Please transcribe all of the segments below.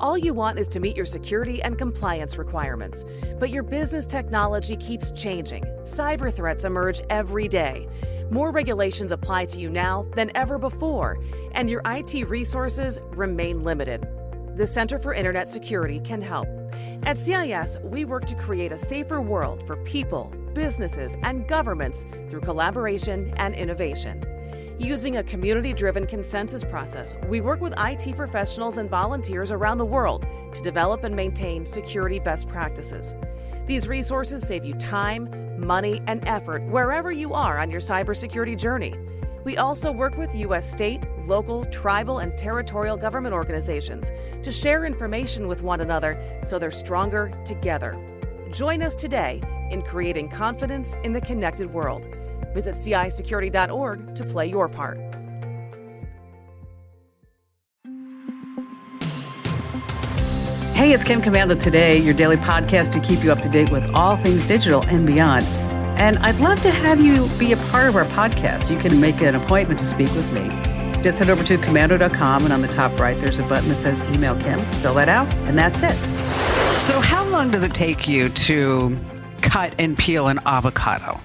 All you want is to meet your security and compliance requirements. But your business technology keeps changing. Cyber threats emerge every day. More regulations apply to you now than ever before, and your IT resources remain limited. The Center for Internet Security can help. At CIS, we work to create a safer world for people, businesses, and governments through collaboration and innovation. Using a community-driven consensus process, we work with IT professionals and volunteers around the world to develop and maintain security best practices. These resources save you time, money, and effort wherever you are on your cybersecurity journey. We also work with U.S. state, local, tribal, and territorial government organizations to share information with one another so they're stronger together. Join us today in creating confidence in the connected world. Visit cisecurity.org to play your part. Hey, it's Kim Komando Today, your daily podcast to keep you up to date with all things digital and beyond. And I'd love to have you be a part of our podcast. You can make an appointment to speak with me. Just head over to komando.com, and on the top right, there's a button that says Email Kim. Fill that out, and that's it. So how long does it take you to cut and peel an avocado?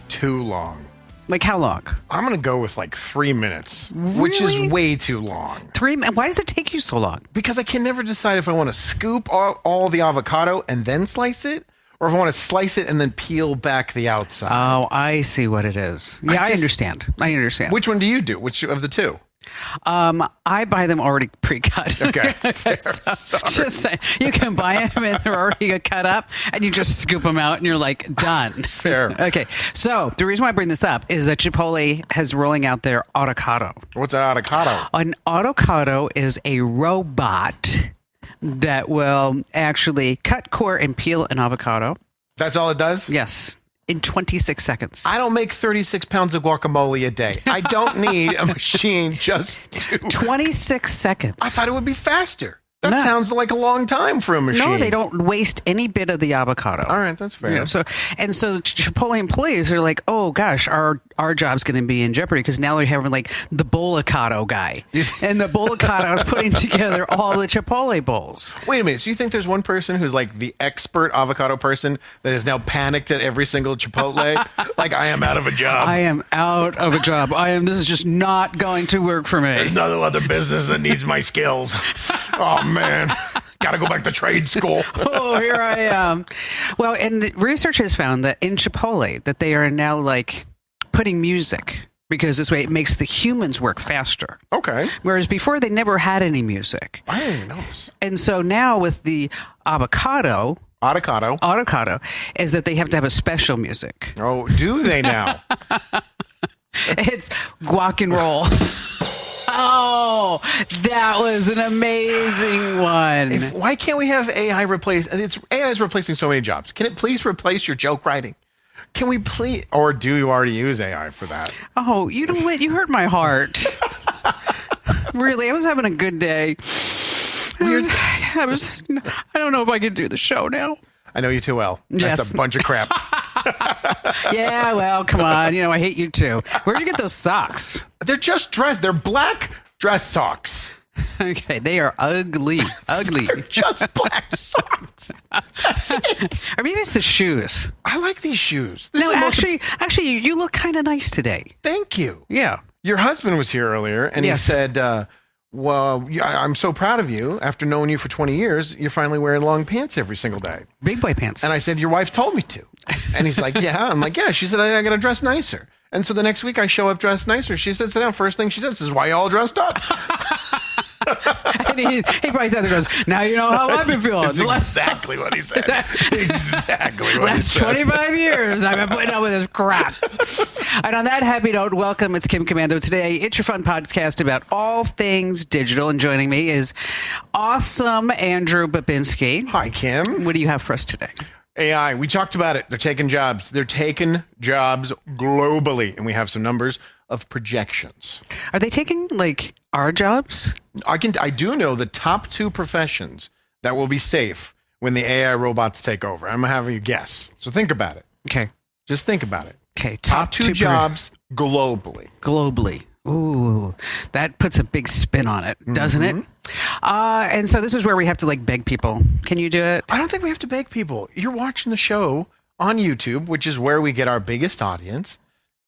Too long. Like how long? I'm going to go with like 3 minutes, Really? which is way too long. 3 minutes? Why does it take you so long? Because I can never decide if I want to scoop all the avocado and then slice it, or if I want to slice it and then peel back the outside. Oh, I see what it is. Yeah, I understand. Which one do you do? Which of the two? I buy them already pre-cut. Okay. Fair. So, just say, you can buy them and they're already cut up, and you just scoop them out and you're like, done. Fair. Okay. So the reason why I bring this up is that Chipotle has rolling out their Autocado. What's an avocado? An Autocado is a robot that will actually cut, core, and peel an avocado. That's all it does? Yes. In 26 seconds. I don't make 36 pounds of guacamole a day. I don't need a machine just to... 26 seconds. I thought it would be faster. That No. sounds like a long time for a machine. No, they don't waste any bit of the avocado. All right, that's fair. Yeah, so Chipotle employees are like, oh gosh, our job's going to be in jeopardy because now they're having like the Bollicado guy, and the Bollicado is putting together all the Chipotle bowls. Wait a minute. So you think there's one person who's like the expert avocado person that is now panicked at every single Chipotle? Like, I am out of a job. I am out of a job. This is just not going to work for me. There's no other business that needs my skills. Oh man. Gotta go back to trade school. Oh, here I am. Well, and the research has found that in Chipotle that they are now like putting music because this way it makes the humans work faster. Okay. Whereas before they never had any music. I didn't even notice. And so now with the Autocado is that they have to have a special music. Oh, do they now? It's guac and roll. Oh, that was an amazing one. Why can't we have AI replace? AI is replacing so many jobs. Can it please replace your joke writing? Can we please, or do you already use AI for that? Oh, you know what? You hurt my heart. Really, I was having a good day. I don't know if I could do the show now. I know you too well. Yes. That's a bunch of crap. Yeah, well, come on. I hate you too. Where'd you get those socks? They're just dress. They're black dress socks. Okay, they are ugly. Ugly. They're just black socks. That's it. Or maybe it's the shoes. I like these shoes. No, actually, you look kind of nice today. Thank you. Yeah. Your husband was here earlier, and Yes. he said, well, I'm so proud of you. After knowing you for 20 years, you're finally wearing long pants every single day. Big boy pants. And I said, your wife told me to. And he's like, yeah. I'm like, yeah. She said, I got to dress nicer. And so the next week I show up dressed nicer. She said, sit down. First thing she does is, why you all dressed up? And he probably says, goes, now you know how I've been feeling. That's exactly what he said. Exactly what he Last said. 25 years, I've been putting up with this crap. And on that happy note, welcome. It's Kim Komando. Today, it's your fun podcast about all things digital. And joining me is awesome Andrew Babinski. Hi, Kim. What do you have for us today? AI. We talked about it. They're taking jobs. They're taking jobs globally. And we have some numbers of projections. Are they taking, like, our jobs? I do know the top 2 professions that will be safe when the AI robots take over. I'm going to have you guess. So think about it. Okay. Just think about it. Okay. Top 2 jobs globally. Globally. Ooh, that puts a big spin on it, doesn't it? And so this is where we have to like beg people. Can you do it? I don't think we have to beg people. You're watching the show on YouTube, which is where we get our biggest audience.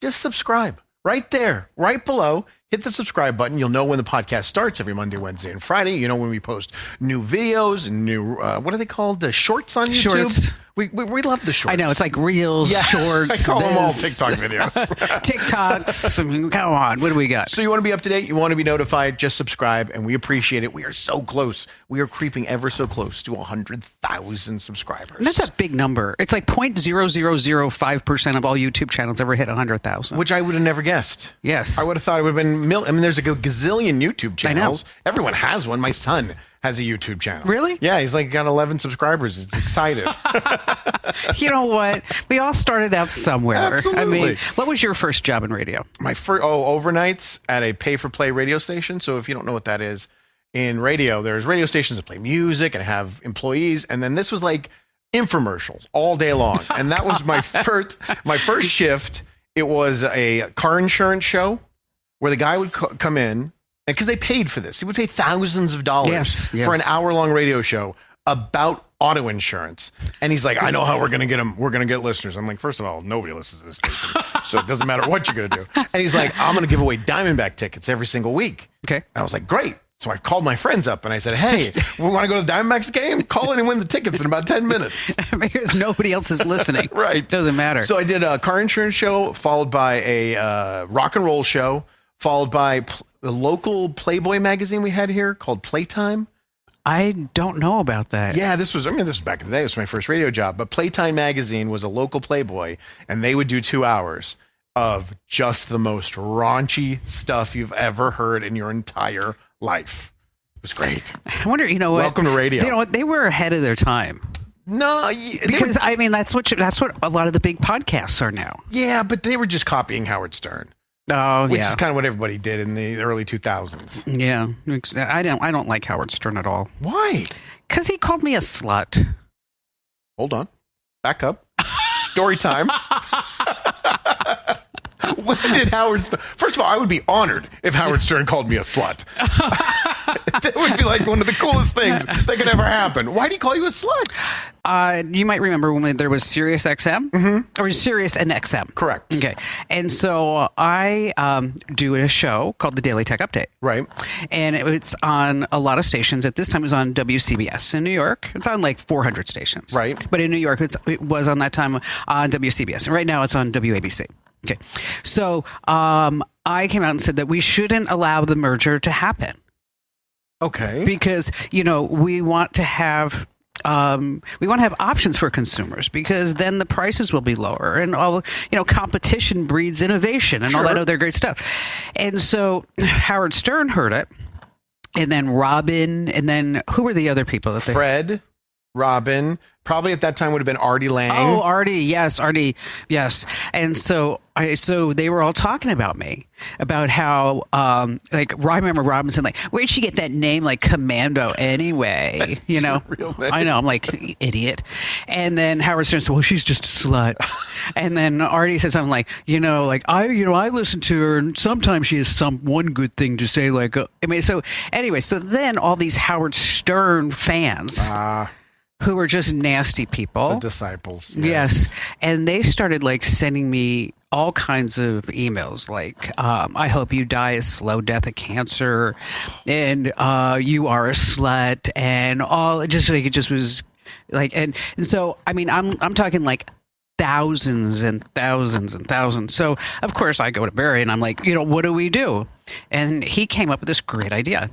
Just subscribe right there, right below. Hit the subscribe button. You'll know when the podcast starts every Monday, Wednesday, and Friday. You know when we post new videos and new, what are they called? The shorts on YouTube? Shorts. We love the shorts. I know. It's like reels, shorts. I call them all this, TikTok videos. TikToks. I mean, come on. What do we got? So you want to be up to date? You want to be notified? Just subscribe, and we appreciate it. We are so close. We are creeping ever so close to 100,000 subscribers. And that's a big number. It's like 0.0005% of all YouTube channels ever hit 100,000. Which I would have never guessed. Yes. I would have thought it would have been I mean, there's a gazillion YouTube channels. Everyone has one. My son has a YouTube channel. Really? Yeah, he's like got 11 subscribers. It's excited. You know what? We all started out somewhere. Absolutely. I mean, what was your first job in radio? My first, overnights at a pay-for-play radio station. So if you don't know what that is, in radio, there's radio stations that play music and have employees. And then this was like infomercials all day long. And that was my first shift. It was a car insurance show where the guy would come in, because they paid for this. He would pay thousands of dollars for an hour-long radio show about auto insurance. And he's like, I know how we're going to get them. We're going to get listeners. I'm like, first of all, nobody listens to this station. So it doesn't matter what you're going to do. And he's like, I'm going to give away Diamondback tickets every single week. Okay. And I was like, great. So I called my friends up and I said, hey, we want to go to the Diamondbacks game? Call in and win the tickets in about 10 minutes. Because nobody else is listening. Right. Doesn't matter. So I did a car insurance show, followed by a rock and roll show, followed by the local Playboy magazine we had here called Playtime. I don't know about that. Yeah, this was back in the day. It was my first radio job. But Playtime magazine was a local Playboy, and they would do 2 hours of just the most raunchy stuff you've ever heard in your entire life. It was great. I wonder, you know what? Welcome to radio. You know what? They were ahead of their time. No, because I mean that's what a lot of the big podcasts are now. Yeah, but they were just copying Howard Stern. Oh, which is kind of what everybody did in the early 2000s. Yeah, I don't like Howard Stern at all. Why? Because he called me a slut. Hold on, back up. Story time. When did Howard Stern? First of all, I would be honored if Howard Stern called me a slut. That would be like one of the coolest things that could ever happen. Why did he call you a slut? You might remember when there was Sirius XM or Sirius and XM. Correct. Okay. And so I do a show called the Daily Tech Update. Right. And it's on a lot of stations. At this time, it was on WCBS in New York. It's on like 400 stations. Right. But in New York, it was on that time on WCBS. And right now it's on WABC. Okay. So I came out and said that we shouldn't allow the merger to happen. Okay. Because, we want to have options for consumers, because then the prices will be lower and all, competition breeds innovation and all that other great stuff. And so Howard Stern heard it, and then Robin, and then who were the other people that they Fred, Robin, probably at that time would have been Artie Lang. Oh, Artie, yes. And so they were all talking about me, about how, I remember Robinson, like, where'd she get that name, like Commando anyway? Real name. I know, I'm like, idiot. And then Howard Stern said, well, she's just a slut. And then Artie said something like, I listen to her and sometimes she has one good thing to say, like, so then all these Howard Stern fans, who were just nasty people. The disciples. Yes. And they started sending me all kinds of emails like, I hope you die a slow death of cancer, and you are a slut, and all it just was like, and so I mean I'm talking like thousands and thousands and thousands. So of course I go to Barry and I'm like, what do we do? And he came up with this great idea.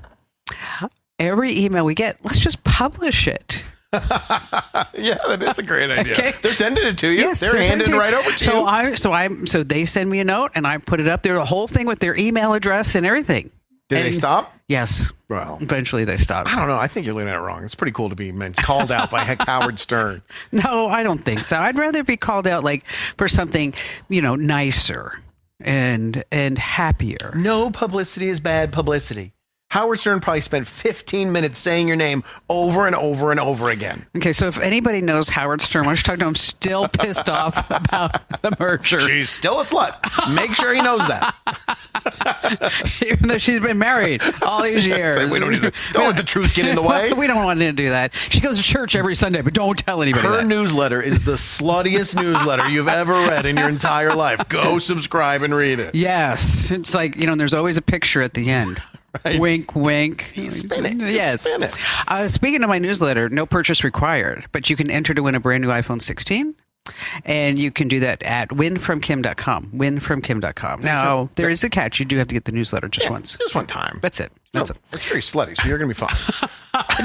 Every email we get, let's just publish it. Yeah, that is a great idea. Okay. They're sending it to you. Yes, they're handing it right over to you. So they send me a note and I put it up there, the whole thing with their email address and everything. Did they stop? Yes. Well, eventually they stopped. I don't know. I think you're looking at it wrong. It's pretty cool to be called out by Howard Stern. No, I don't think so. I'd rather be called out for something, nicer and happier. No publicity is bad publicity. Howard Stern probably spent 15 minutes saying your name over and over and over again. Okay, so if anybody knows Howard Stern, why don't you talk to him? Still pissed off about the merger. She's still a slut. Make sure he knows that. Even though she's been married all these years. We don't let the truth get in the way. We don't want to do that. She goes to church every Sunday, but don't tell anybody Her that. newsletter is the sluttiest newsletter you've ever read in your entire life. Go subscribe and read it. Yes. It's like, there's always a picture at the end. Right. Wink, wink. Spin it. Yes. Spin it. Speaking of my newsletter, no purchase required, but you can enter to win a brand new iPhone 16. And you can do that at winfromkim.com. Winfromkim.com. Now, there is a catch. You do have to get the newsletter just once. Just one time. That's it. That's it. It's very slutty, so you're going to be fine.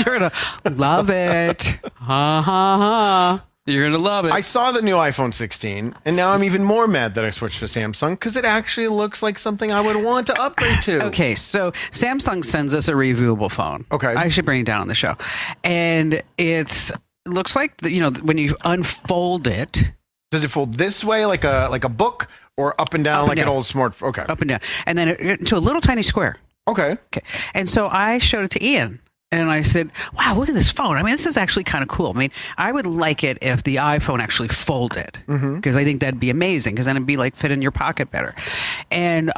You're going to love it. Ha, ha, ha. You're going to love it. I saw the new iPhone 16, and now I'm even more mad that I switched to Samsung because it actually looks like something I would want to upgrade to. Okay, so Samsung sends us a reviewable phone. Okay. I should bring it down on the show. And it looks like, when you unfold it. Does it fold this way like a book or up and down like an old smartphone? Okay. Up and down. And then into a little tiny square. Okay. Okay. And so I showed it to Ian. And I said, wow, look at this phone. I mean, this is actually kind of cool. I mean, I would like it if the iPhone actually folded because I think that'd be amazing because then it'd be like fit in your pocket better. And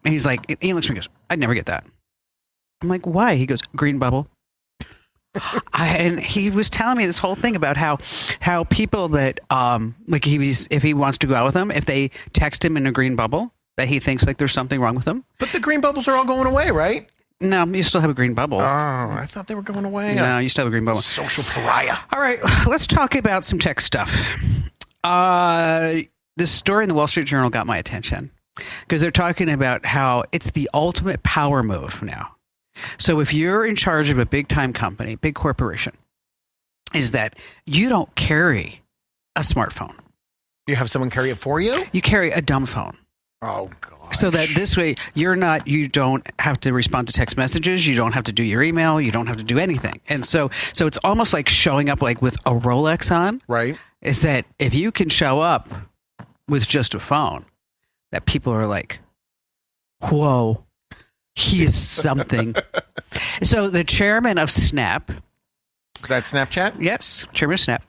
he's like, Ian looks at me and goes, I'd never get that. I'm like, why? He goes, green bubble. And he was telling me this whole thing about how people that if he wants to go out with them, if they text him in a green bubble, that he thinks like there's something wrong with them. But the green bubbles are all going away, right? No, you still have a green bubble. Oh, I thought they were going away. No, you still have a green bubble. Social pariah. All right, let's talk about some tech stuff. This story in the Wall Street Journal got my attention because they're talking about how it's the ultimate power move now. So if you're in charge of a big time company, big corporation, is that you don't carry a smartphone. You have someone carry it for you? You carry a dumb phone. Oh, God. So that this way you don't have to respond to text messages. You don't have to do your email. You don't have to do anything. And so it's almost like showing up like with a Rolex on. Right. Is that if you can show up with just a phone, that people are like, whoa, he is something. So the chairman of Snap. That Snapchat? Yes, chairman of Snap.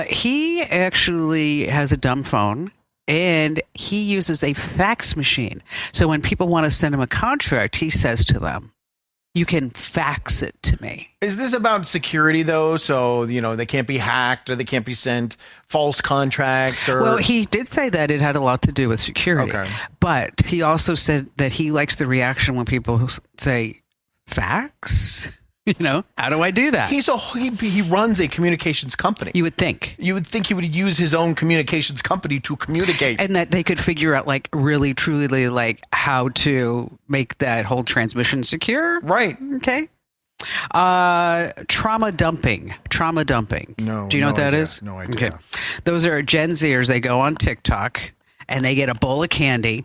He actually has a dumb phone. And he uses a fax machine. So when people want to send him a contract, he says to them, you can fax it to me. Is this about security, though? So, they can't be hacked or they can't be sent false contracts? Or... Well, he did say that it had a lot to do with security. Okay. But he also said that he likes the reaction when people say, fax? How do I do that? He runs a communications company. You would think. You would think he would use his own communications company to communicate. And that they could figure out like really, truly like how to make that whole transmission secure. Right. Okay. Trauma dumping. No. Do you know what that idea. is? No idea. Okay. Those are Gen Zers. They go on TikTok and they get a bowl of candy.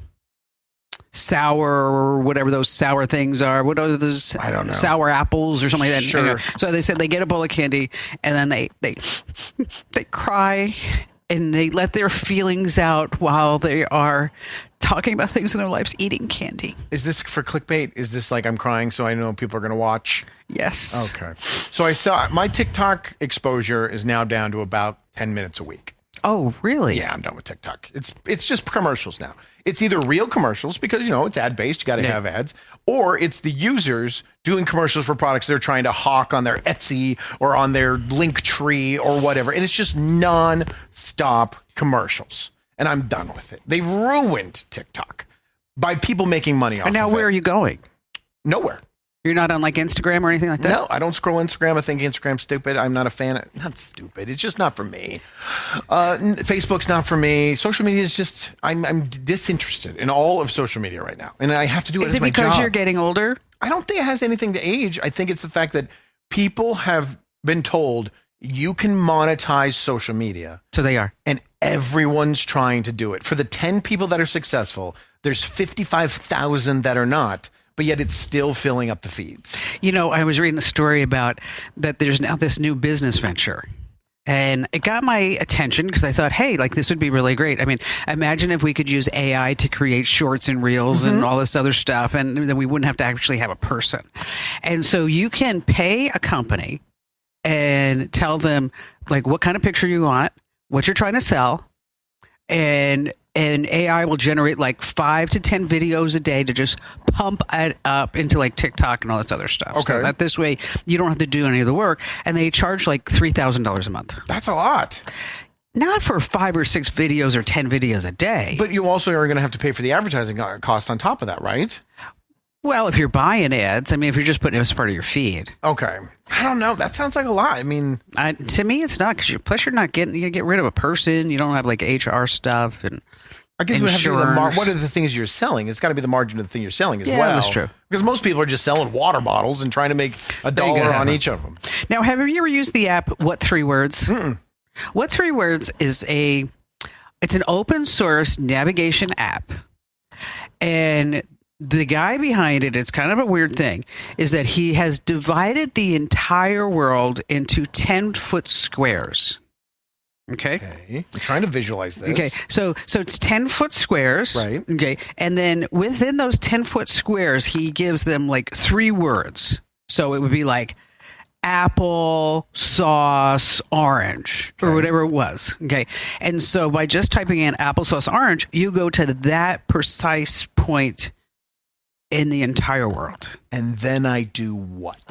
Sour, whatever those sour things are. What are those? I don't know. Sour apples or something like that. Sure. So they said they get a bowl of candy and then they cry and they let their feelings out while they are talking about things in their lives, eating candy. Is this for clickbait? Is this like I'm crying so I know people are going to watch? Yes. Okay. So I saw my TikTok exposure is now down to about 10 minutes a week. Oh, really? Yeah, I'm done with TikTok. It's just commercials now. It's either real commercials because, it's ad-based. You got to have ads. Or it's the users doing commercials for products they're trying to hawk on their Etsy or on their Linktree or whatever. And it's just non-stop commercials. And I'm done with it. They've ruined TikTok by people making money off And now of where it. are you going? Nowhere. You're not on like Instagram or anything like that? No, I don't scroll Instagram. I think Instagram's stupid. I'm not a fan of not stupid. It's just not for me. Facebook's not for me. Social media is just I'm disinterested in all of social media right now. And I have to do it Is as it my because job. you're getting older? I don't think it has anything to age. I think it's the fact that people have been told you can monetize social media. So they are. And everyone's trying to do it. For the 10 people that are successful, there's 55,000 that are not. But yet it's still filling up the feeds. I was reading a story about that there's now this new business venture. And it got my attention because I thought, hey, like this would be really great. I mean, imagine if we could use AI to create shorts and reels and all this other stuff, and then we wouldn't have to actually have a person. And so you can pay a company and tell them like what kind of picture you want, what you're trying to sell, and AI will generate like 5 to 10 videos a day to just pump it up into like TikTok and all this other stuff. Okay. So that this way you don't have to do any of the work. And they charge like $3,000 a month. That's a lot. Not for 5 or 6 videos or 10 videos a day. But you also are going to have to pay for the advertising cost on top of that, right? Well, if you're buying ads, I mean, if you're just putting it as part of your feed. Okay. I don't know. That sounds like a lot. I mean, to me, it's not because plus you're not getting, you get rid of a person. You don't have like HR stuff and I guess it would have to be the insurance. what are the things you're selling? It's got to be the margin of the thing you're selling as Yeah, well. that's true. Because most people are just selling water bottles and trying to make There you $1 go, on Hannah. each of them. Now, have you ever used the app What 3 Words? What 3 Words is it's an open source navigation app. And the guy behind it, it's kind of a weird thing, is that he has divided the entire world into 10-foot squares. Okay. Okay. I'm trying to visualize this. Okay, so it's 10-foot squares, Right. Okay, and then within those 10-foot squares, he gives them like 3 words. So it would be like apple, sauce, orange, or whatever it was. Okay, and so by just typing in applesauce, orange, you go to that precise point in the entire world. And then I do what?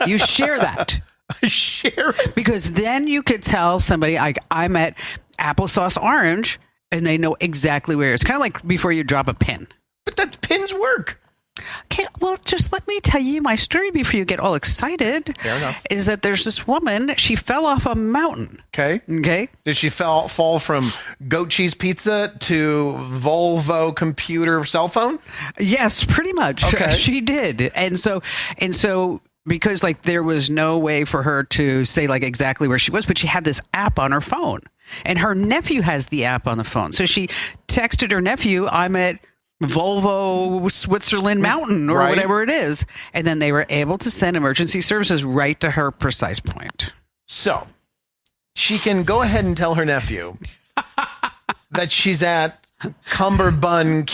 You share that. I share it. Because then you could tell somebody, I'm at applesauce orange, and they know exactly where. It's kind of like before you drop a pin. But that pins work. Okay, well, just let me tell you my story before you get all excited. Fair enough. Is that there's this woman, she fell off a mountain. Okay. Okay. Did she fall from goat cheese pizza to Volvo computer cell phone? Yes, pretty much. Okay. She did. And so because like there was no way for her to say like exactly where she was, but she had this app on her phone. And her nephew has the app on the phone. So she texted her nephew, I'm at Volvo Switzerland Mountain or Right. whatever it is. And then they were able to send emergency services right to her precise point. So she can go ahead and tell her nephew that she's at Cumberbun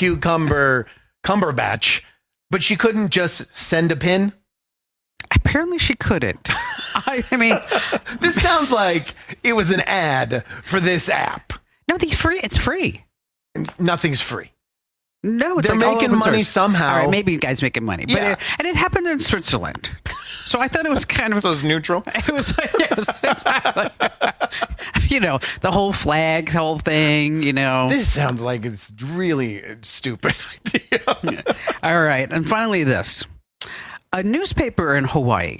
Cumberbatch, but she couldn't just send a pin. Apparently she couldn't. I mean, This sounds like it was an ad for this app. no, it's free. Nothing's free. No, it's They're like all making open money source. somehow. All right, maybe you guys making money, but Yeah. and it happened in Switzerland, so I thought it was kind of So it's neutral. it was yes, exactly. You know, the whole flag, the whole thing. You know, This sounds like it's really a stupid idea. all right, and finally, this a newspaper in Hawaii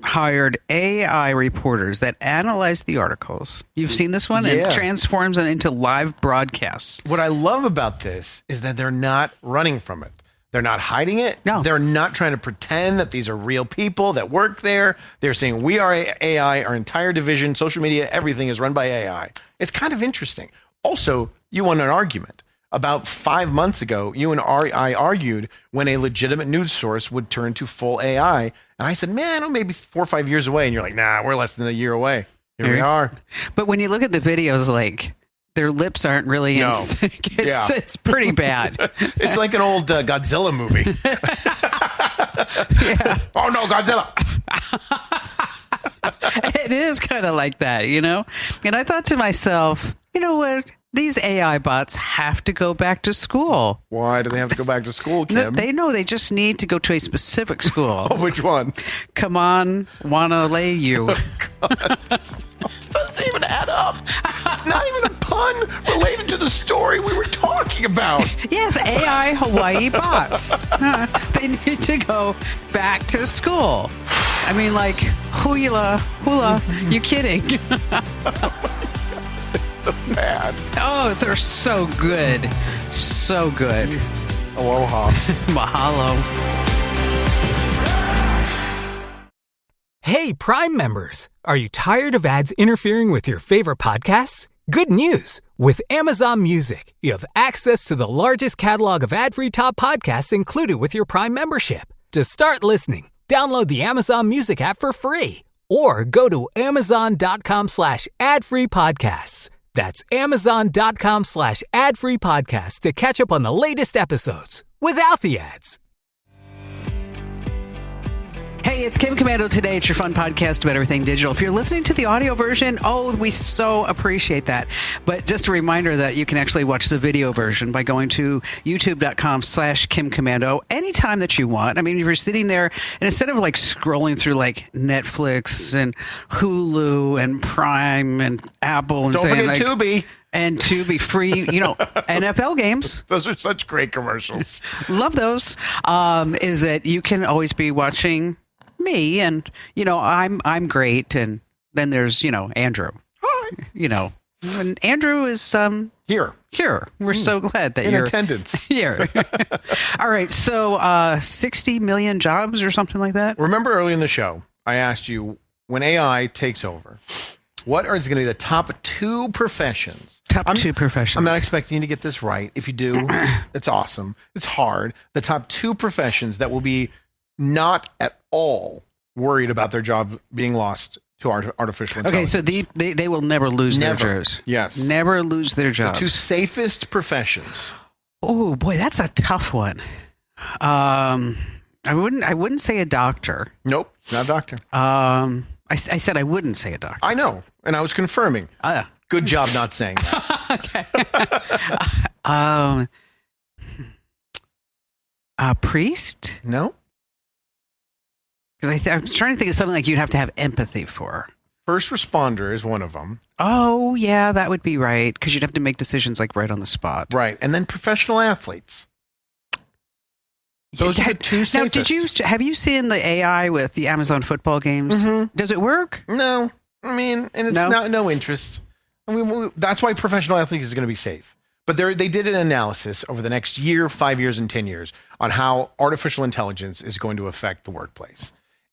hired AI reporters that analyze the articles. You've seen this one? Yeah. And transforms them into live broadcasts. What I love about this is that they're not running from it. They're not hiding it. No. They're not trying to pretend that these are real people that work there. They're saying we are AI, our entire division, social media, everything is run by AI. It's kind of interesting. Also, you won an argument. About 5 months ago, you and I argued when a legitimate news source would turn to full AI. And I said, man, I'm maybe 4 or 5 years away. And you're like, nah, we're less than a year away. Here we are. But when you look at the videos, like their lips aren't really in No. sync. Yeah. It's pretty bad. It's like an old Godzilla movie. Yeah. Oh, no, Godzilla. It is kind of like that, you know? And I thought to myself, you know what? These AI bots have to go back to school. Why do they have to go back to school, No, Kim? they know they just need to go to a specific school. Which one? Come on, wanna lay you. This doesn't even add up. It's not even a pun related to the story we were talking about. Yes, AI Hawaii bots. They need to go back to school. I mean, like, hula, you kidding? Bad. Oh, they're so good. So good. Aloha. Mahalo. Hey, Prime members! Are you tired of ads interfering with your favorite podcasts? Good news! With Amazon Music, you have access to the largest catalog of ad-free top podcasts included with your Prime membership. To start listening, download the Amazon Music app for free or go to amazon.com/ad-free podcasts. That's amazon.com/ad-free podcasts to catch up on the latest episodes without the ads. Hey, it's Kim Komando today. It's your fun podcast about everything digital. If you're listening to the audio version, we so appreciate that. But just a reminder that you can actually watch the video version by going to youtube.com/Kim Komando anytime that you want. I mean, if you're sitting there and instead of like scrolling through like Netflix and Hulu and Prime and Apple and Don't saying forget like, Tubi. And Tubi free, NFL games. Those are such great commercials. Love those. Is that you can always be watching me, and I'm great, and then there's Andrew. Hi. And Andrew is Here. We're so glad that In you're attendance. here. All right, so 60 million jobs or something like that. Remember early in the show, I asked you, when AI takes over, what is going to be the top 2 professions? Top 2 professions. I'm not expecting you to get this right. If you do, it's awesome. It's hard. The top 2 professions that will be not at all worried about their job being lost to artificial intelligence. Okay, so they will never lose their jobs. Yes. Never lose their jobs. The 2 safest professions. Oh boy, that's a tough one. I wouldn't say a doctor. Nope, not a doctor. I said I wouldn't say a doctor. I know, and I was confirming. Good job not saying that. Okay. A priest? No. Because I'm trying to think of something like you'd have to have empathy for. First responder is one of them. Oh, yeah, that would be right. Because you'd have to make decisions like right on the spot. Right. And then professional athletes. Those are the 2 safest. Now, have you seen the AI with the Amazon football games? Mm-hmm. Does it work? No. I mean, and it's no interest. I mean, that's why professional athletes is going to be safe. But they did an analysis over the next year, 5 years, and 10 years on how artificial intelligence is going to affect the workplace.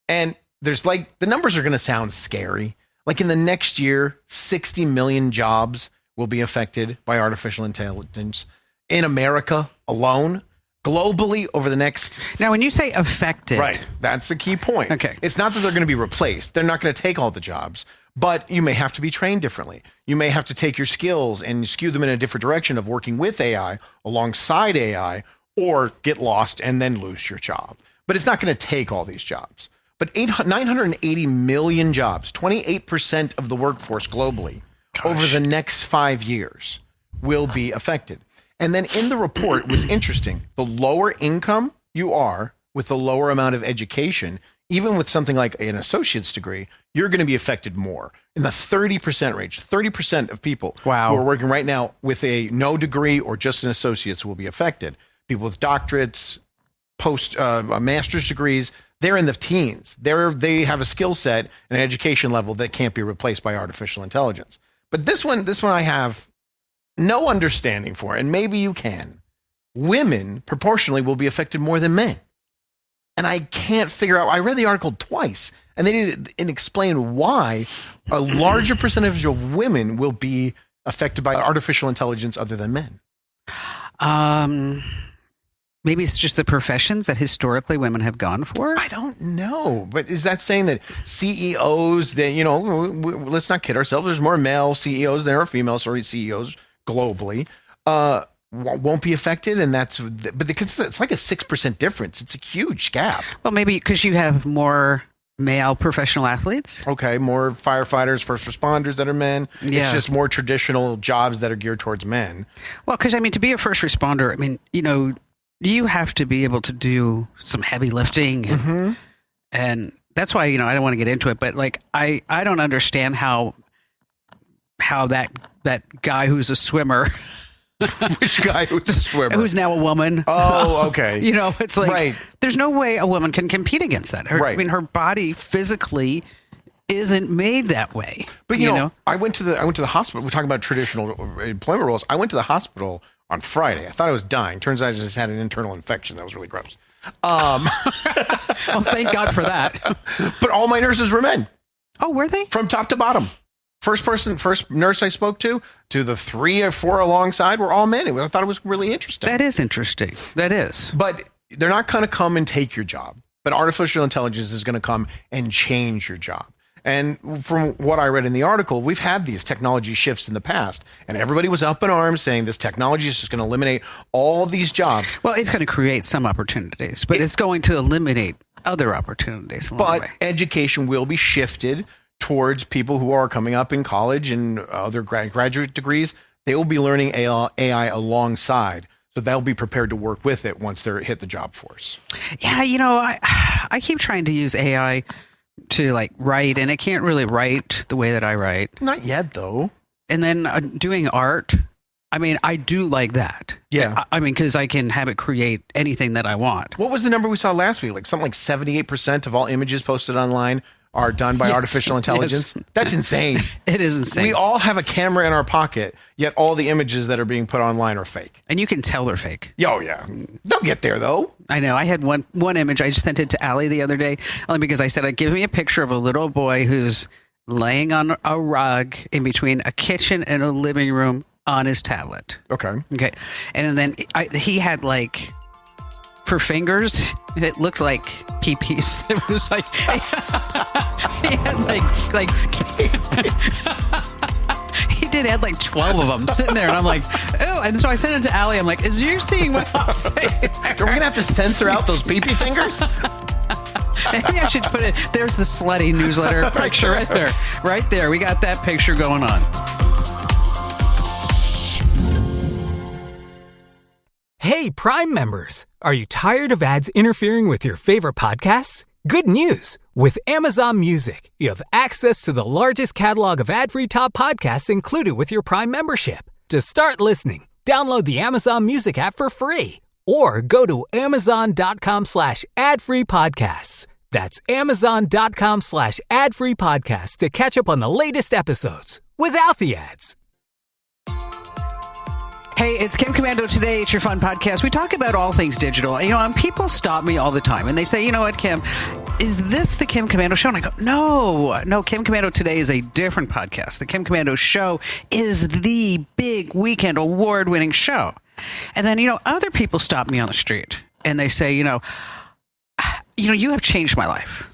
And there's the numbers are going to sound scary. Like in the next year, 60 million jobs will be affected by artificial intelligence in America alone. Globally over the next... Now, when you say affected... Right. That's the key point. Okay. It's not that they're going to be replaced. They're not going to take all the jobs, but you may have to be trained differently. You may have to take your skills and skew them in a different direction of working with AI, alongside AI, or get lost and then lose your job. But it's not going to take all these jobs. But 980 million jobs, 28% of the workforce globally, over the next 5 years will be affected. And then in the report was interesting. The lower income you are with the lower amount of education, even with something like an associate's degree, you're going to be affected more. In the 30% range, 30% of people who are working right now with a no degree or just an associate's will be affected. People with doctorates, master's degrees, they're in the teens. They have a skill set and an education level that can't be replaced by artificial intelligence. But this one I have no understanding for, and maybe you can. Women proportionally will be affected more than men. And I can't figure out, I read the article twice, and they didn't explain why a larger percentage of women will be affected by artificial intelligence other than men. Maybe it's just the professions that historically women have gone for? I don't know. But is that saying that CEOs, that, let's not kid ourselves, there's more male CEOs than there are female CEOs globally, won't be affected? And because it's like a 6% difference. It's a huge gap. Well, maybe because you have more male professional athletes. Okay, more firefighters, first responders that are men. Yeah. It's just more traditional jobs that are geared towards men. Well, because, to be a first responder, you have to be able to do some heavy lifting. And that's why, I don't want to get into it, but I don't understand how that guy who's a swimmer... Which guy who's a swimmer? Who's now a woman. Oh, okay. It's like, right. There's no way a woman can compete against that. Her body physically isn't made that way. But you know, I went to the hospital. We're talking about traditional employment roles. I went to the hospital on Friday. I thought I was dying. Turns out I just had an internal infection. That was really gross. Well, thank God for that. But all my nurses were men. Oh, were they? From top to bottom. First nurse I spoke to the 3 or 4 alongside were all men. I thought it was really interesting. That is interesting. That is. But they're not going to come and take your job. But artificial intelligence is going to come and change your job. And from what I read in the article, we've had these technology shifts in the past, and everybody was up in arms saying this technology is just going to eliminate all these jobs. Well, it's going to create some opportunities, but it's going to eliminate other opportunities along the But way. education will be shifted towards people who are coming up in college and other graduate degrees. They will be learning AI alongside. So they'll be prepared to work with it once they hit the job force. Yeah, I keep trying to use AI to like write, and it can't really write the way that I write. Not yet, though. And then doing art, I mean, I do like that. Yeah. I mean, because I can have it create anything that I want. What was the number we saw last week? Like something like 78% of all images posted online are done by Yes. artificial intelligence. Yes. That's insane. It is insane. We all have a camera in our pocket, yet all the images that are being put online are fake. And you can tell they're fake. Oh, yeah. They'll get there, though. I know. I had one image. I just sent it to Allie the other day, only because I said, give me a picture of a little boy who's laying on a rug in between a kitchen and a living room on his tablet. Okay. Okay. And then he had like, for fingers, it looked like pee-pees. It was like, he had he did have like 12 of them sitting there. And I'm like, oh, and so I sent it to Allie. I'm like, is you seeing what I'm saying? Are we going to have to censor out those pee-pee fingers? Maybe I should put it, there's the slutty newsletter picture right there. Right there. We got that picture going on. Hey, Prime members, are you tired of ads interfering with your favorite podcasts? Good news! With Amazon Music, you have access to the largest catalog of ad-free top podcasts included with your Prime membership. To start listening, download the Amazon Music app for free or go to amazon.com/ad-free podcasts. That's amazon.com/ad-free podcasts to catch up on the latest episodes without the ads. Hey, it's Kim Commando Today. It's your fun podcast. We talk about all things digital. And people stop me all the time and they say, you know what, Kim, is this the Kim Commando Show? And I go, no, Kim Commando Today is a different podcast. The Kim Commando Show is the big weekend award-winning show. And then, other people stop me on the street and they say, you have changed my life.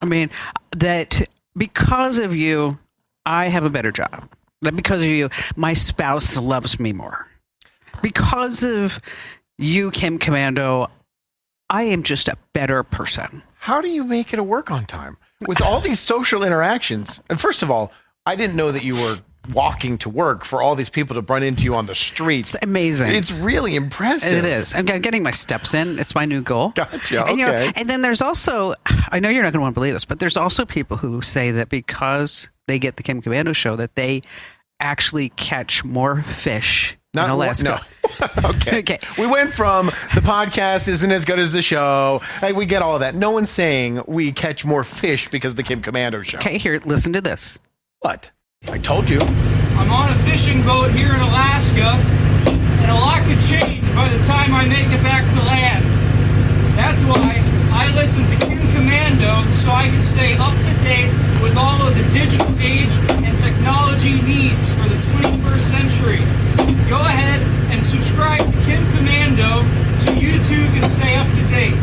I mean, that because of you, I have a better job. That because of you, my spouse loves me more. Because of you, Kim Commando, I am just a better person. How do you make it a work on time with all these social interactions? And first of all, I didn't know that you were walking to work for all these people to run into you on the streets. It's amazing. It's really impressive. It is. I'm getting my steps in. It's my new goal. Gotcha. And, Okay. and then there's also, I know you're not going to want to believe this, but there's also people who say that because they get the Kim Commando Show, that they actually catch more fish in Alaska. No. Okay. We went from the podcast isn't as good as the show. Hey, we get all of that. No one's saying we catch more fish because of the Kim Commando Show. Okay, here, listen to this. What? I told you. I'm on a fishing boat here in Alaska, and a lot could change by the time I make it back to land. That's why I listen to Kim Commando so I can stay up to date with all of the digital age and technology needs for the 21st century. Go ahead and subscribe to Kim Commando so you too can stay up to date.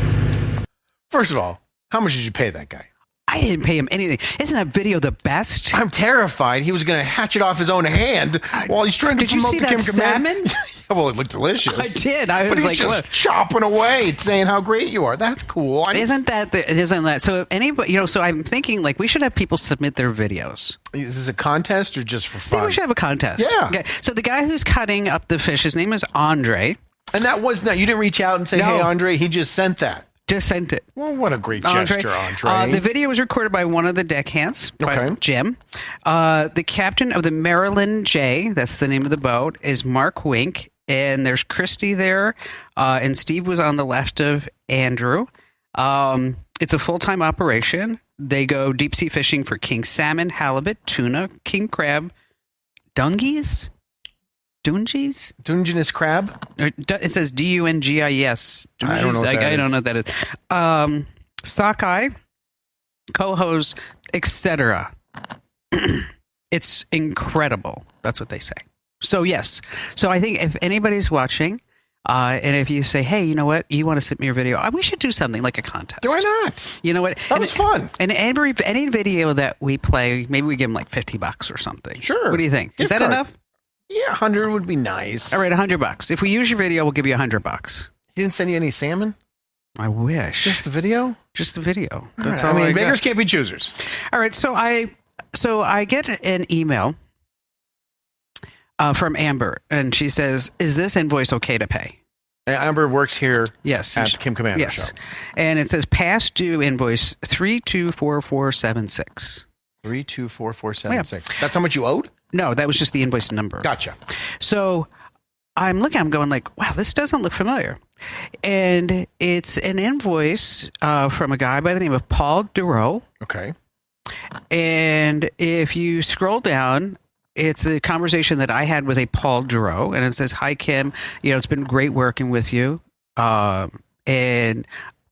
First of all, how much did you pay that guy? I didn't pay him anything. Isn't that video the best? I'm terrified he was going to hatch it off his own hand while he's trying to Did you promote see the that Kim Commando. salmon? Well, it looked delicious. I did. I But was he's like, just what? chopping away, saying how great you are. That's cool. Isn't that? So if anybody, so I'm thinking like we should have people submit their videos. Is this a contest or just for I think fun? we should have a contest. Yeah. Okay. So the guy who's cutting up the fish, his name is Andre. And that was not, you didn't reach out and say, No. hey, Andre, he just sent that. Just sent it. Well, what a great gesture, Andre. The video was recorded by one of the deckhands, by Okay. Jim. The captain of the Maryland J, that's the name of the boat, is Mark Wink. And there's Christy there. And Steve was on the left of Andrew. It's a full-time operation. They go deep-sea fishing for king salmon, halibut, tuna, king crab, dungies? Dungeness crab? It says D-U-N-G-I-E-S. I don't know what that I is. don't know what that is. Sockeye, cohos, etc. It's incredible. That's what they say. So yes. So I think if anybody's watching, And if you say, hey, you know what? You want to send me your video? We should do something like a contest. Why not? You know what? That was fun. And any video that we play, maybe we give them like $50 or something. Sure. What do you think? Is Gift that card. enough? Yeah, 100 would be nice. All right, $100. If we use your video, we'll give you $100. He didn't send you any salmon? I wish. Just the video? Just the video. That's All all right. I mean, got. beggars can't be choosers. All right, so I get an email from Amber, and she says, "Is this invoice okay to pay?" Amber works here Yes, at the Kim Commando yes, Show. and it says past due invoice 324476. 324476. That's how much you owed? No, that was just the invoice number. Gotcha. So I'm going like, wow, this doesn't look familiar. And it's an invoice from a guy by the name of Paul Duro. Okay. And if you scroll down, it's a conversation that I had with a Paul Duro, and it says, "Hi Kim, it's been great working with you, and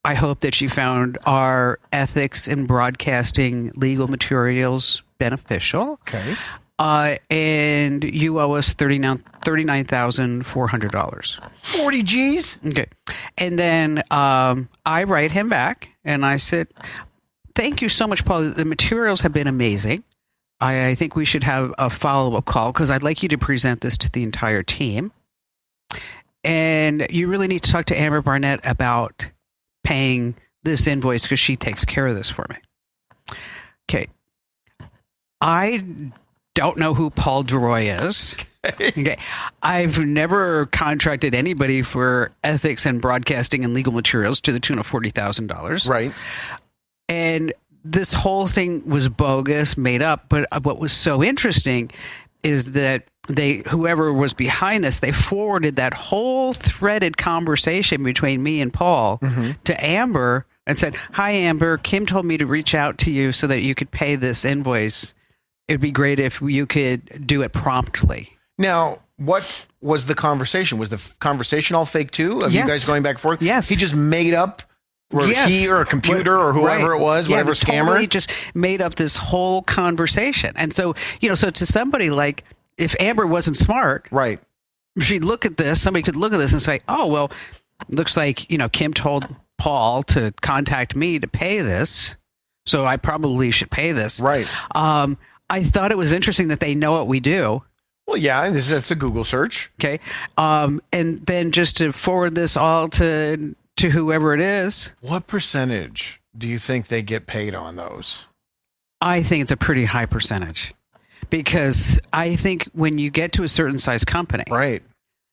I hope that you found our ethics in broadcasting legal materials beneficial. Okay. And you owe us $39,400. 40 G's? Okay. And then I write him back, and I said, "Thank you so much, Paul. The materials have been amazing. I think we should have a follow-up call because I'd like you to present this to the entire team. And you really need to talk to Amber Barnett about paying this invoice because she takes care of this for me." Okay. I don't know who Paul Duroy is. Okay. I've never contracted anybody for ethics and broadcasting and legal materials to the tune of $40,000. Right. And this whole thing was bogus, made up. But what was so interesting is that whoever was behind this, they forwarded that whole threaded conversation between me and Paul to Amber and said, "Hi, Amber. Kim told me to reach out to you so that you could pay this invoice. It'd be great if you could do it promptly." Now, what was the conversation? Was the conversation all fake too? Of Yes. you guys going back and forth? Yes. He just made up, or Yes. he or a computer or whoever Right. it was, Yeah, whatever they scammer. totally just made up this whole conversation. And so, so to somebody like, if Amber wasn't smart, Right. she'd look at this, somebody could look at this and say, "Oh, well, looks like, Kim told Paul to contact me to pay this, so I probably should pay this." Right. I thought it was interesting that they know what we do. Well, yeah, that's a Google search. Okay. And then just to forward this all to whoever it is, What percentage do you think they get paid on those? I think it's a pretty high percentage because I think when you get to a certain size company, Right.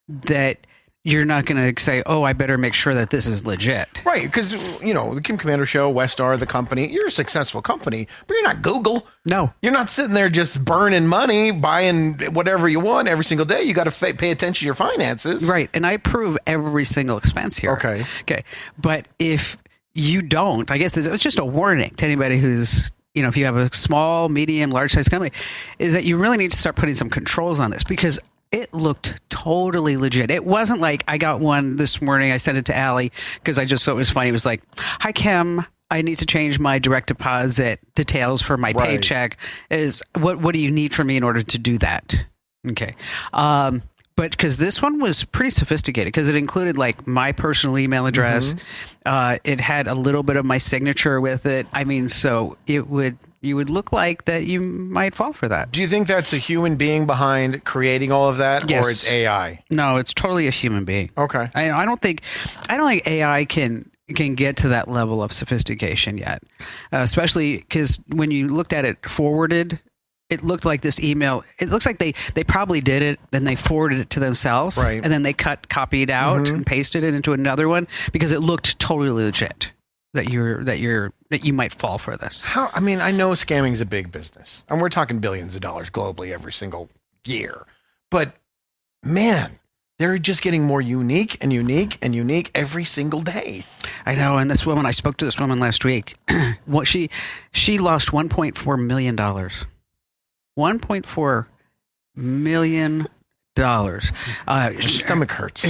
that you're not going to say, "Oh, I better make sure that this is legit." Right. Because, the Kim Commander Show, Westar, the company, you're a successful company, but you're not Google. No. You're not sitting there just burning money, buying whatever you want every single day. You got to pay attention to your finances. Right. And I approve every single expense here. Okay. Okay. But if you don't, I guess it's just a warning to anybody who's, if you have a small, medium, large size company, is that you really need to start putting some controls on this because it looked totally legit. It wasn't like I got one this morning. I sent it to Allie because I just thought it was funny. It was like, "Hi, Kim. I need to change my direct deposit details for my Right. paycheck. What do you need from me in order to do that?" Okay. But because this one was pretty sophisticated because it included like my personal email address. It had a little bit of my signature with it. I mean, so you would look like that you might fall for that. Do you think that's a human being behind creating all of that, Yes. or it's AI? No, it's totally a human being. Okay. I don't think AI can get to that level of sophistication yet, especially because when you looked at it forwarded, it looked like this email. It looks like they probably did it, then they forwarded it to themselves, Right. and then they copied out and pasted it into another one because it looked totally legit. That you might fall for this. I know scamming is a big business, and we're talking billions of dollars globally every single year. But man, they're just getting more unique and unique and unique every single day. I know, and this woman, I spoke to this woman last week. What she lost $1.4 million. $1.4 million. My stomach hurts.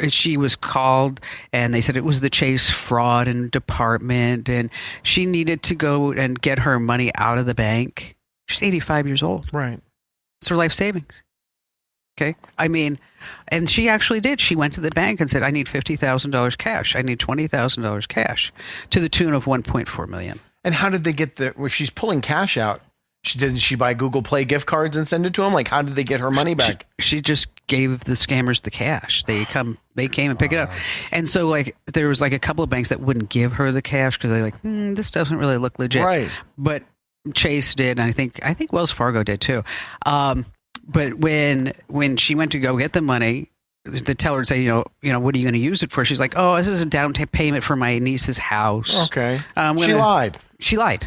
She was called and they said it was the Chase fraud and department, and she needed to go and get her money out of the bank. She's 85 years old. Right. It's her life savings. Okay. I mean, and she actually did. She went to the bank and said, I need $50,000 cash. I need $20,000 cash, to the tune of $1.4 million. And how did they get if she's pulling cash out, didn't she buy Google Play gift cards and send it to them? Like, how did they get her money back? She just gave the scammers the cash. They came and pick it up. And so, like, there was like a couple of banks that wouldn't give her the cash because they're like, this doesn't really look legit. Right. But Chase did, and I think Wells Fargo did too. But when she went to go get the money, the teller would say, what are you going to use it for? She's like, oh, this is a down payment for my niece's house. Okay. She lied. She lied.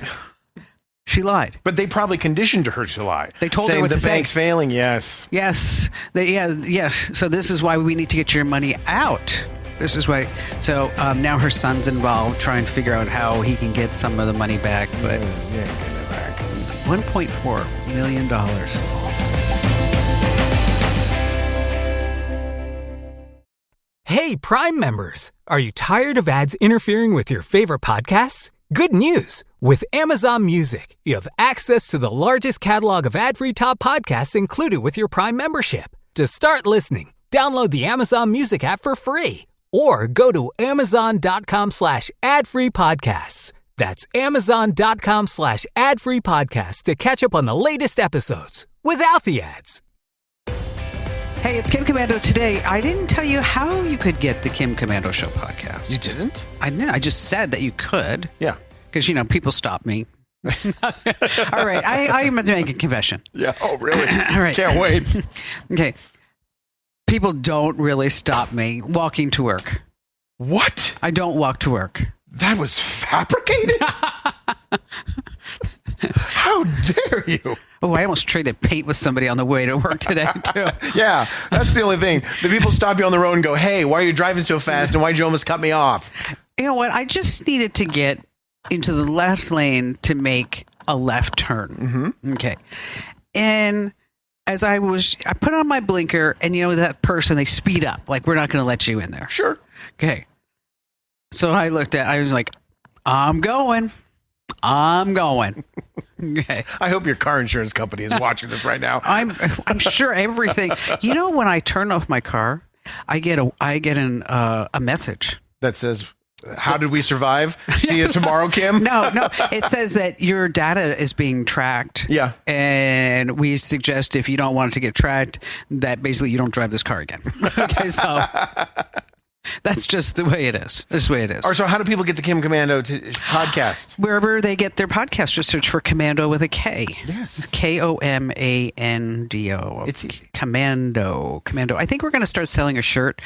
She lied. But they probably conditioned her to lie. They told her what to say. The bank's failing, yes. Yes. Yes. So this is why we need to get your money out. This is why. So now her son's involved trying to figure out how he can get some of the money back. But Yeah, get it back. $1.4 million. Hey, Prime members, are you tired of ads interfering with your favorite podcasts? Good news! With Amazon Music, you have access to the largest catalog of ad-free top podcasts included with your Prime membership. To start listening, download the Amazon Music app for free or go to amazon.com/ad-free podcasts. That's amazon.com/ad-free podcasts to catch up on the latest episodes without the ads. Hey, it's Kim Komando. Today, I didn't tell you how you could get the Kim Komando Show podcast. You didn't? I didn't. I just said that you could. Yeah. Because, people stop me. All right. I'm going to make a confession. Yeah. Oh, really? All right. Can't wait. Okay. People don't really stop me walking to work. What? I don't walk to work. That was fabricated? How dare you? Oh, I almost traded paint with somebody on the way to work today, too. Yeah, that's the only thing. The people stop you on the road and go, hey, why are you driving so fast? And why'd you almost cut me off? You know what? I just needed to get into the left lane to make a left turn. Mm-hmm. Okay. And as I put on my blinker, and that person, they speed up. Like, we're not going to let you in there. Sure. Okay. So I was like, I'm going. Okay. I hope your car insurance company is watching this right now. I'm sure everything. When I turn off my car, I get a message that says, how did we survive? See you tomorrow, Kim? No. It says that your data is being tracked. Yeah. And we suggest if you don't want it to get tracked, that basically you don't drive this car again. Okay, so that's just the way it is. This is the way it is. So how do people get the Kim Komando podcast? Wherever they get their podcast, just search for Komando with a K. Yes. Komando. It's easy. Komando. I think we're going to start selling a shirt.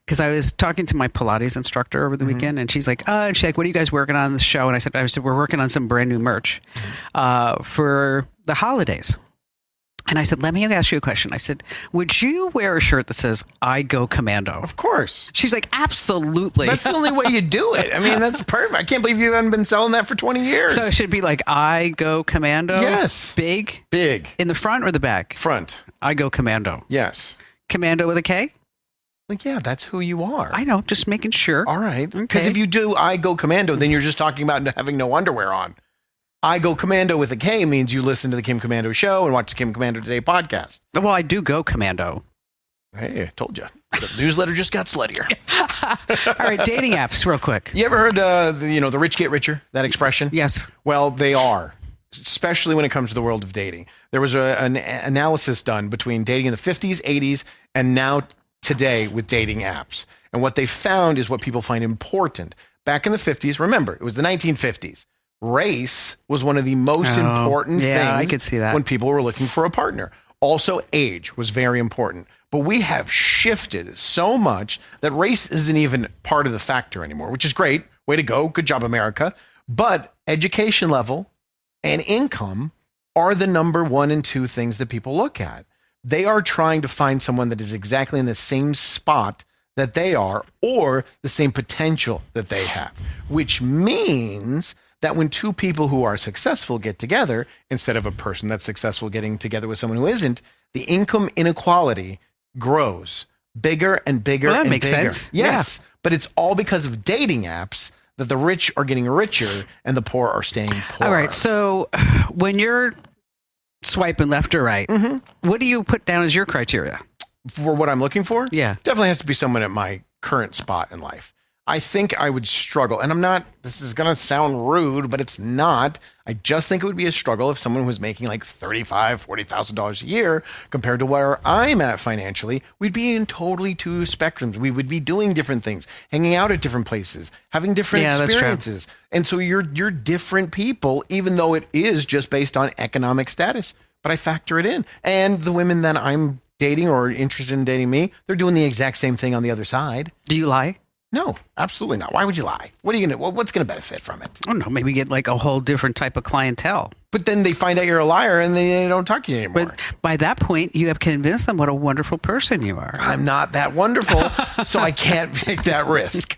Because I was talking to my Pilates instructor over the weekend, and she's like, what are you guys working on the show? And I said, we're working on some brand new merch for the holidays. And I said, let me ask you a question. I said, would you wear a shirt that says, I go Commando? Of course. She's like, absolutely. That's the only way you do it. I mean, that's perfect. I can't believe you haven't been selling that for 20 years. So it should be like, I go Commando? Yes. Big? Big. In the front or the back? Front. I go Commando. Yes. Commando with a K? Like, yeah, that's who you are. I know, just making sure. All right. Because Okay. if you do I go Commando, then you're just talking about having no underwear on. I go Commando with a K means you listen to the Kim Komando show and watch the Kim Komando Today podcast. Well, I do go Commando. Hey, I told you. The newsletter just got sluttier. All right, dating apps, real quick. You ever heard, the rich get richer, that expression? Yes. Well, they are, especially when it comes to the world of dating. There was an analysis done between dating in the 50s, 80s, and now today with dating apps. And what they found is what people find important. Back in the 50s, remember, it was the 1950s. Race was one of the most important things. I could see that. When people were looking for a partner. Also, age was very important. But we have shifted so much that race isn't even part of the factor anymore, which is great. Way to go. Good job, America. But education level and income are the number 1 and 2 things that people look at. They are trying to find someone that is exactly in the same spot that they are or the same potential that they have, which means that when 2 people who are successful get together, instead of a person that's successful getting together with someone who isn't, the income inequality grows bigger and bigger. Well, that and makes bigger. sense. Yes. Yeah. But it's all because of dating apps that the rich are getting richer and the poor are staying poor. All right. So when you're swiping left or right. Mm-hmm. What do you put down as your criteria? For what I'm looking for? Yeah. Definitely has to be someone at my current spot in life. I think I would struggle, and I'm not, this is going to sound rude, but it's not. I just think it would be a struggle if someone was making like $35,000, $40,000 a year compared to where I'm at financially. We'd be in totally two spectrums. We would be doing different things, hanging out at different places, having different experiences. And so you're different people, even though it is just based on economic status. But I factor it in. And the women that I'm dating or interested in dating me, they're doing the exact same thing on the other side. Do you lie? No, absolutely not. Why would you lie? What are you gonna? What's gonna benefit from it? I don't know. Maybe get like a whole different type of clientele. But then they find out you're a liar and they don't talk to you anymore. But by that point, you have convinced them what a wonderful person you are. I'm not that wonderful, so I can't take that risk.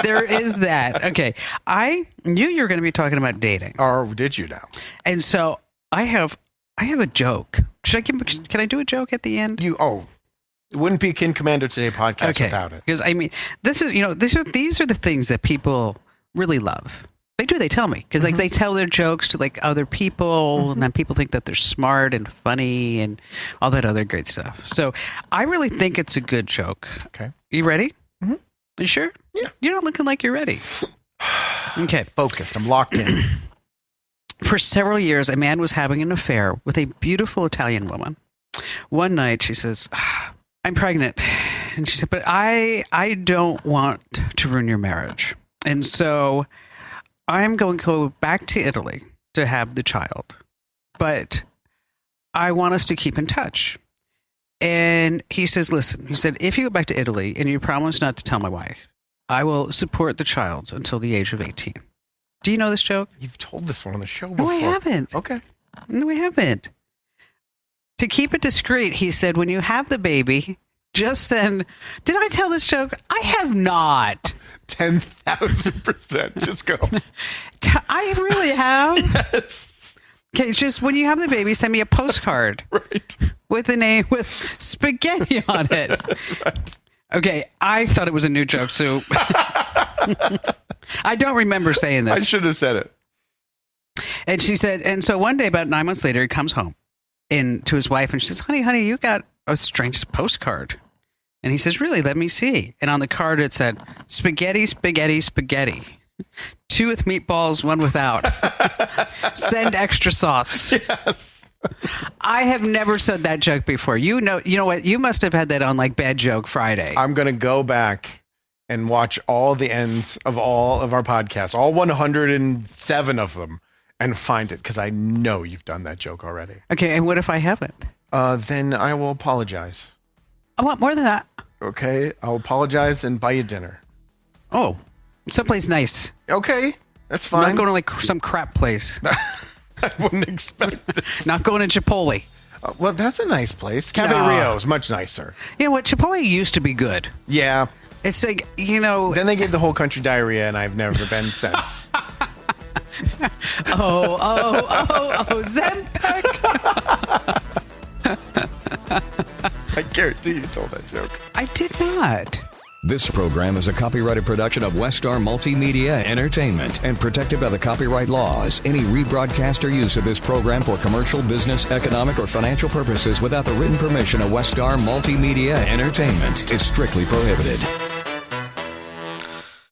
There is that. Okay, I knew you were going to be talking about dating, Or did you now? and so I have a joke. Can I do a joke at the end? It wouldn't be Kin Commando Today podcast without it. Because I mean, this is these are the things that people really love. They tell me because like they tell their jokes to like other people, and then people think that they're smart and funny and all that other great stuff. So I really think it's a good joke. Okay, You ready? Mm-hmm. You sure? Yeah. You're not looking like you're ready. Okay. focused. I'm locked in. For several years, a man was having an affair with a beautiful Italian woman. One night, she says, "I'm pregnant," and she said, "But I don't want to ruin your marriage, and so I'm going to go back to Italy to have the child, but I want us to keep in touch." And he says, "Listen," he said, "if you go back to Italy and you promise not to tell my wife, I will support the child until the age of 18. Do you know this joke? You've told this one on the show before. No, I haven't. Okay. No, I haven't. To keep it discreet, he said, when you have the baby, just send. Did I tell this joke? I have not. 10,000%. Just go. I really have. Yes. Okay, just when you have the baby, send me a postcard. Right. With the name, with spaghetti on it. Right. Okay, I thought it was a new joke, so I don't remember saying this. I should have said it. And she said, and so one day, about 9 months later, he comes home and to his wife and she says, honey, you got a strange postcard. And he says, really? Let me see. And on the card, it said, spaghetti, spaghetti, spaghetti. 2 with meatballs, 1 without. Send extra sauce. Yes. I have never said that joke before. You know what? You must have had that on like Bad Joke Friday. I'm going to go back and watch all the ends of all of our podcasts, all 107 of them, and find it because I know you've done that joke already. Okay, and what if I haven't? Then I will apologize. I want more than that. Okay, I'll apologize and buy you dinner. Oh, someplace nice. Okay, that's I'm fine. not going to like some crap place. I wouldn't expect it. Not going to Chipotle. Well, that's a nice place. Cafe No. Rio is much nicer. You know what? Chipotle used to be good. Yeah. It's like, Then they gave the whole country diarrhea, and I've never been since. Zempic. I guarantee you told that joke. I did not. This program is a copyrighted production of Westar Multimedia Entertainment and protected by the copyright laws. Any rebroadcast or use of this program for commercial, business, economic, or financial purposes without the written permission of Westar Multimedia Entertainment is strictly prohibited.